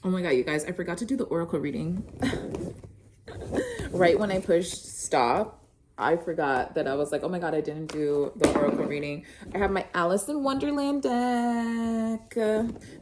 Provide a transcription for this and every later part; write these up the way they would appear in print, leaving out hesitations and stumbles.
Oh my God, you guys, I forgot to do the oracle reading. Right when I pushed stop, I forgot that I was like, oh my God, I didn't do the oracle reading. I have my Alice in Wonderland deck.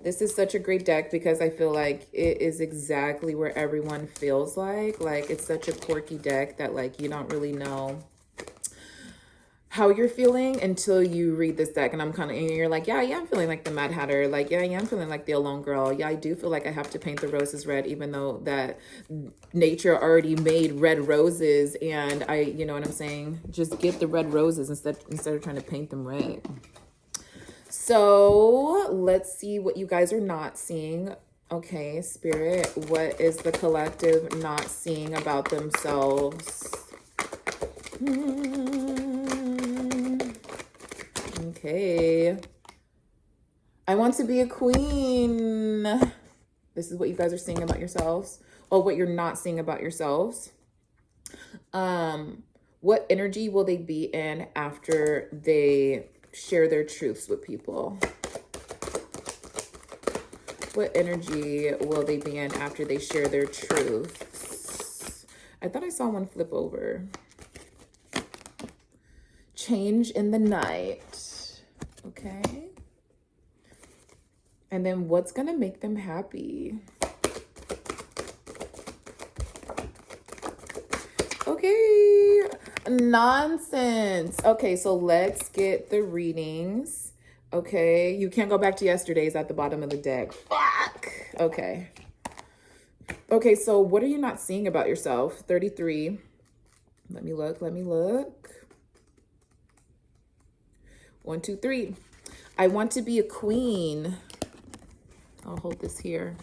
This is such a great deck because I feel like it is exactly where everyone feels like. Like, it's such a quirky deck that, like, you don't really know how you're feeling until you read this deck. And I'm kind of, and you're like, yeah, I am feeling like the Mad Hatter. Like, yeah, I am feeling like the Alone Girl. Yeah, I do feel like I have to paint the roses red, even though that nature already made red roses. And I, you know what I'm saying? Just get the red roses instead of trying to paint them red. So let's see what you guys are not seeing. Okay, Spirit, what is the collective not seeing about themselves? Okay. I want to be a queen. This is what you guys are seeing about yourselves. Or what you're not seeing about yourselves. What energy will they be in after they share their truths with people? What energy will they be in after they share their truths? I thought I saw one flip over. Change in the night. Okay. And then what's going to make them happy? Okay. Nonsense. Okay, so let's get the readings. Okay. You can't go back to yesterday's at the bottom of the deck. Fuck. Okay. Okay, so what are you not seeing about yourself? 33. Let me look. 1, 2, 3. I want to be a queen. I'll hold this here.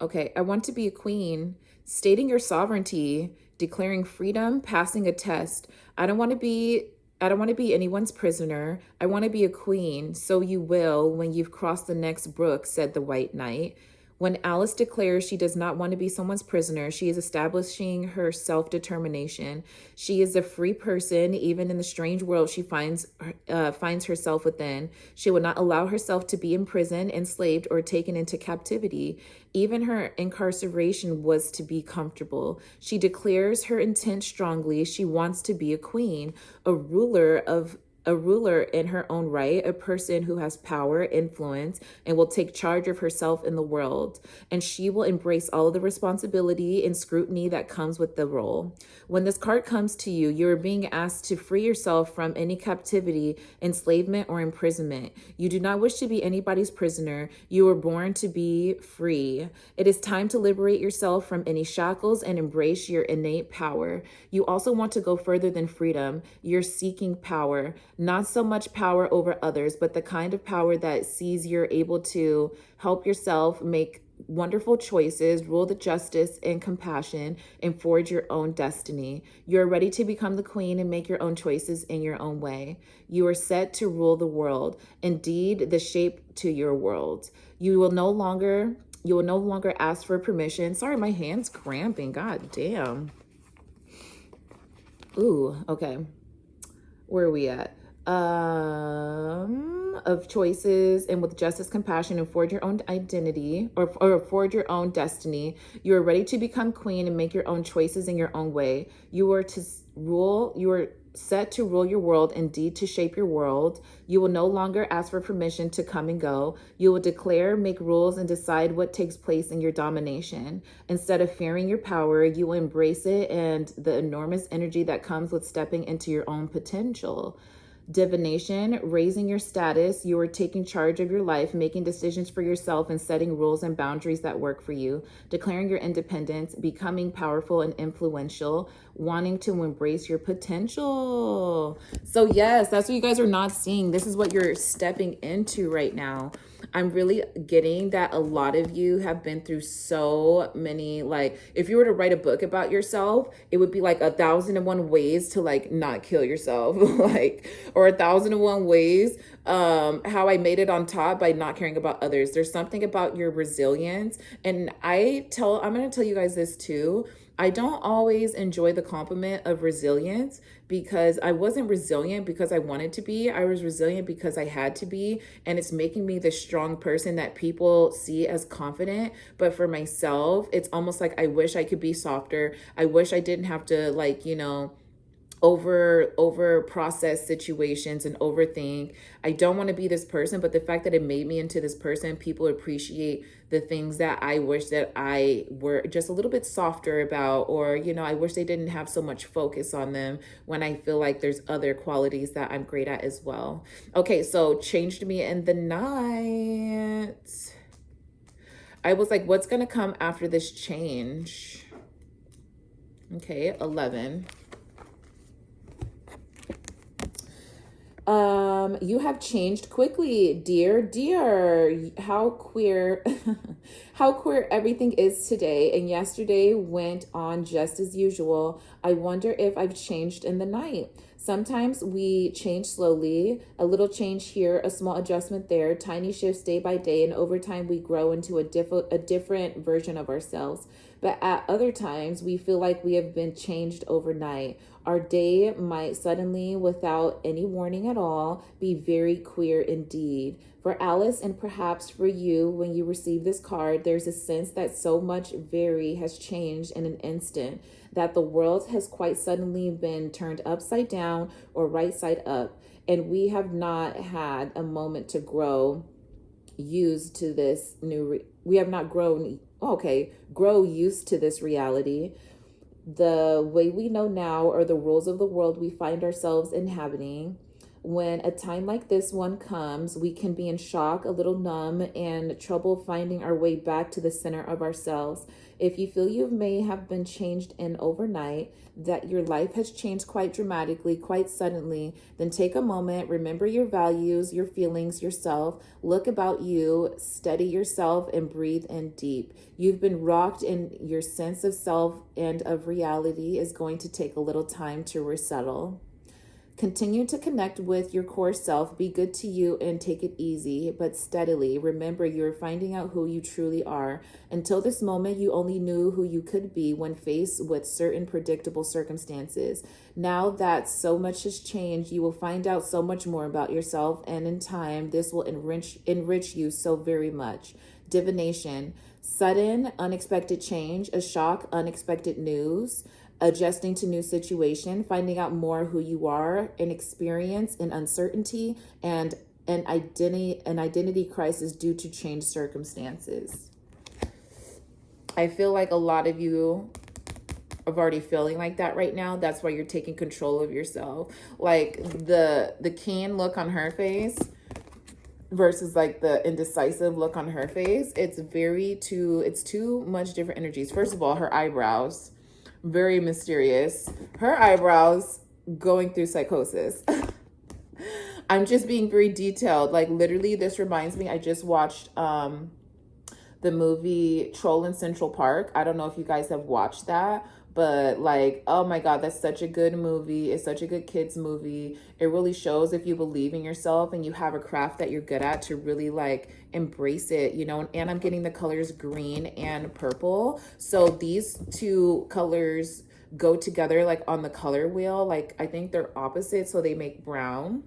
Okay, I want to be a queen. Stating your sovereignty, declaring freedom, passing a test. I don't want to be anyone's prisoner. I want to be a queen. So you will when you've crossed the next brook, said the White Knight. When Alice declares she does not want to be someone's prisoner, she is establishing her self-determination. She is a free person, even in the strange world she finds herself within. She will not allow herself to be imprisoned, enslaved, or taken into captivity. Even her incarceration was to be comfortable. She declares her intent strongly. She wants to be a queen, a ruler in her own right, a person who has power, influence, and will take charge of herself in the world. And she will embrace all of the responsibility and scrutiny that comes with the role. When this card comes to you, you are being asked to free yourself from any captivity, enslavement, or imprisonment. You do not wish to be anybody's prisoner. You were born to be free. It is time to liberate yourself from any shackles and embrace your innate power. You also want to go further than freedom. You're seeking power. Not so much power over others, but the kind of power that sees you're able to help yourself make wonderful choices, rule the justice and compassion, and forge your own destiny. You're ready to become the queen and make your own choices in your own way. You are set to rule the world, indeed the shape to your world. You will no longer ask for permission. Sorry, my hand's cramping. God damn. Ooh, okay. Where are we at? Of choices, and with justice, compassion, and forge your own identity or forge your own destiny. You are ready to become queen and make your own choices in your own way. You are set to rule your world, indeed to shape your world. You will no longer ask for permission to come and go. You will declare, make rules, and decide what takes place in your domination. Instead of fearing your power, you will embrace it and the enormous energy that comes with stepping into your own potential. Divination, raising your status. You are taking charge of your life, making decisions for yourself, and setting rules and boundaries that work for you. Declaring your independence, becoming powerful and influential, wanting to embrace your potential. So yes, that's what you guys are not seeing. This is what you're stepping into right now. I'm really getting that a lot of you have been through so many, like, if you were to write a book about yourself, it would be like 1,001 ways to like not kill yourself, like, or 1,001 ways how I made it on top by not caring about others. There's something about your resilience. And I'm going to tell you guys this too. I don't always enjoy the compliment of resilience because I wasn't resilient because I wanted to be. I was resilient because I had to be. And it's making me the strong person that people see as confident. But for myself, it's almost like I wish I could be softer. I wish I didn't have to, like, over process situations and overthink. I don't want to be this person, but the fact that it made me into this person, people appreciate the things that I wish that I were just a little bit softer about, or I wish they didn't have so much focus on them, when I feel like there's other qualities that I'm great at as well. Okay, so changed me in the night. I was like, what's going to come after this change? Okay, 11. You have changed quickly, dear. How queer, how queer everything is today, and yesterday went on just as usual. I wonder if I've changed in the night. Sometimes we change slowly, a little change here, a small adjustment there, tiny shifts day by day, and over time we grow into a different version of ourselves. But at other times, we feel like we have been changed overnight. Our day might suddenly, without any warning at all, be very queer indeed. For Alice, and perhaps for you, when you receive this card, there's a sense that so much very has changed in an instant, that the world has quite suddenly been turned upside down or right side up, and we have not had a moment to grow used to this we have not grow used to this reality. The way we know now are the rules of the world we find ourselves inhabiting. When a time like this one comes, we can be in shock, a little numb, and trouble finding our way back to the center of ourselves. If you feel you may have been changed in overnight, that your life has changed quite dramatically, quite suddenly, then take a moment, remember your values, your feelings, yourself, look about you, steady yourself, and breathe in deep. You've been rocked, and your sense of self and of reality is going to take a little time to resettle. Continue to connect with your core self. Be good to you and take it easy, but steadily. Remember, you're finding out who you truly are. Until this moment, you only knew who you could be when faced with certain predictable circumstances. Now that so much has changed, you will find out so much more about yourself, and in time, this will enrich you so very much. Divination. Sudden, unexpected change, a shock, unexpected news, adjusting to new situation, finding out more who you are, an experience in uncertainty, and an identity crisis due to changed circumstances. I feel like a lot of you are already feeling like that right now. That's why you're taking control of yourself. Like the keen look on her face versus like the indecisive look on her face. It's too much different energies. First of all, her eyebrows, very mysterious. Her eyebrows going through psychosis. I'm just being very detailed. Like literally, this reminds me, I just watched the movie Troll in Central Park. I don't know if you guys have watched that, but like, oh my God, that's such a good movie. It's such a good kids movie. It really shows if you believe in yourself and you have a craft that you're good at to really like embrace it, and I'm getting the colors green and purple. So these two colors go together like on the color wheel. Like I think they're opposite, so they make brown.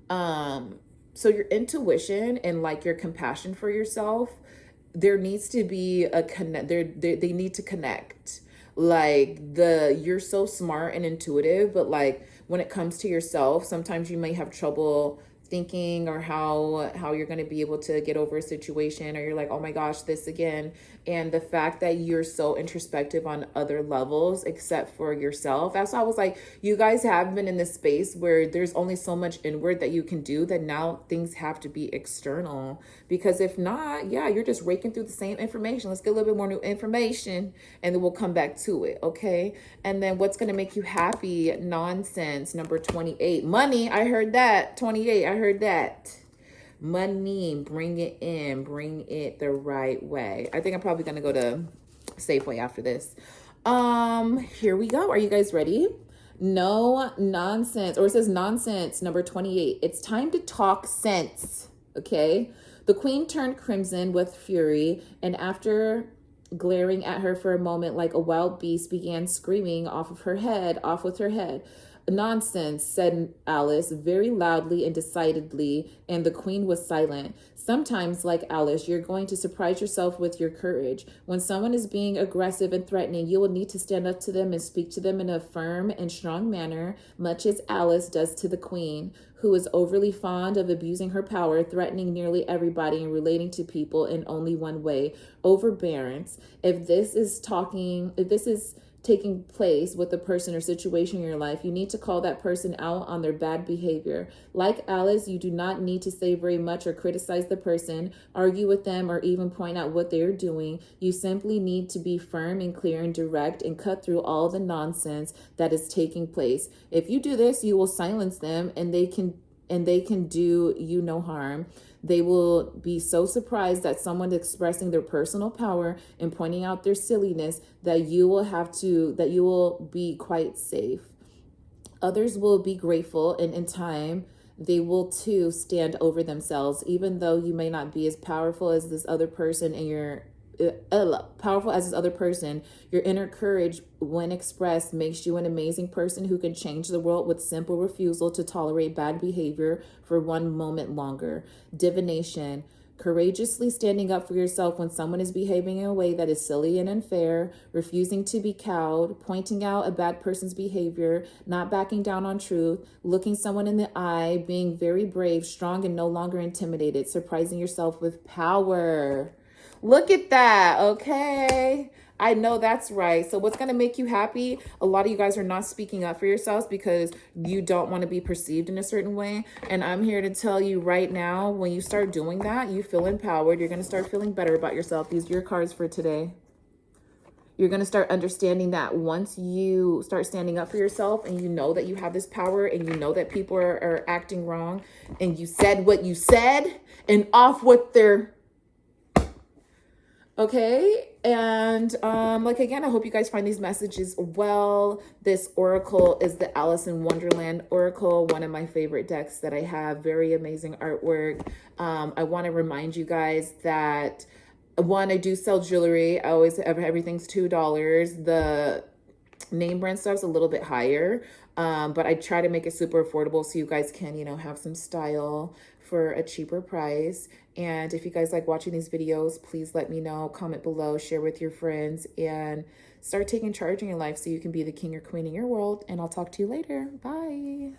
So your intuition and like your compassion for yourself, there needs to be a connect. They need to connect. Like you're so smart and intuitive, but like when it comes to yourself, sometimes you may have trouble thinking or how you're going to be able to get over a situation, or you're like, oh my gosh, this again. And the fact that you're so introspective on other levels except for yourself, that's why I was like, you guys have been in this space where there's only so much inward that you can do, that now things have to be external. Because if not, yeah, you're just raking through the same information. Let's get a little bit more new information and then we'll come back to it. Okay. And then what's going to make you happy? Nonsense. Number 28, money. I heard that. 28, I heard that. Money, bring it in, bring it the right way. I think I'm probably gonna go to Safeway after this. Here we go. Are you guys ready? No nonsense, or it says nonsense, number 28. It's time to talk sense, okay? The queen turned crimson with fury, and after glaring at her for a moment like a wild beast, began screaming, "Off of her head, off with her head." "Nonsense," said Alice very loudly and decidedly, and the queen was silent. Sometimes, like Alice, you're going to surprise yourself with your courage. When someone is being aggressive and threatening, you will need to stand up to them and speak to them in a firm and strong manner, much as Alice does to the queen, who is overly fond of abusing her power, threatening nearly everybody and relating to people in only one way, overbearance. If this is taking place with a person or situation in your life, you need to call that person out on their bad behavior. Like Alice, you do not need to say very much or criticize the person, argue with them, or even point out what they are doing. You simply need to be firm and clear and direct and cut through all the nonsense that is taking place. If you do this, you will silence them, and they can do you no harm. They will be so surprised that someone expressing their personal power and pointing out their silliness that you will be quite safe. Others will be grateful, and in time, they will too stand over themselves, even though you may not be as powerful as this other person and your inner courage, when expressed, makes you an amazing person who can change the world with simple refusal to tolerate bad behavior for one moment longer. Divination. Courageously standing up for yourself when someone is behaving in a way that is silly and unfair, refusing to be cowed, pointing out a bad person's behavior, not backing down on truth, looking someone in the eye, being very brave, strong, and no longer intimidated, surprising yourself with power. Look at that, okay? I know that's right. So what's going to make you happy? A lot of you guys are not speaking up for yourselves because you don't want to be perceived in a certain way. And I'm here to tell you right now, when you start doing that, you feel empowered. You're going to start feeling better about yourself. These are your cards for today. You're going to start understanding that once you start standing up for yourself and you know that you have this power and you know that people are acting wrong and you said what you said and off with their... Okay, and again, I hope you guys find these messages well. This oracle is the Alice in Wonderland Oracle, one of my favorite decks that I have. Very amazing artwork. I want to remind you guys that, one, I do sell jewelry. I always have everything's $2. The name brand stuff's a little bit higher, but I try to make it super affordable so you guys can, have some style for a cheaper price. And if you guys like watching these videos, please let me know, comment below, share with your friends, and start taking charge in your life so you can be the king or queen in your world. And I'll talk to you later. Bye.